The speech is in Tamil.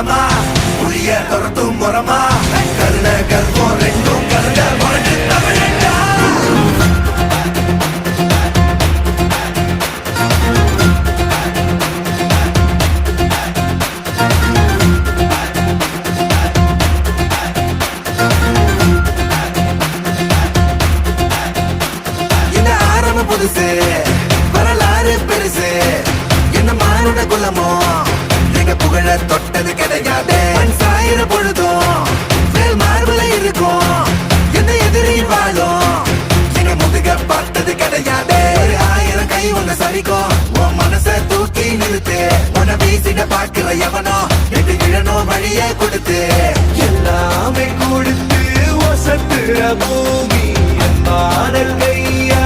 பலமா புளிய துரத்தும் முறமா கருண கர்வம் ரெண்டும் கருண முரட்டு தமிழண்டா. இந்த ஆரம்ப புதுசு வரலாறு பெருசு என்ன மானுட குலமோ எங்க புகழ தொட்டது கிடையாது. சாயிர பொழுதும் மேல் மார்புல இருக்கும் எந்த எதிரியும் வாழும் எங்க முதுக பார்த்தது கிடையாது. 1000 கை உன்னை சரிக்கும் உன் மனச தூக்கி நிறுத்து. உன்னை வீசிட பாக்குற எவனோ எட்டு இழனோ வழியே கொடுத்து எல்லாமே கொடுத்து ஒசத்துற பூமி என் மாடல் கையா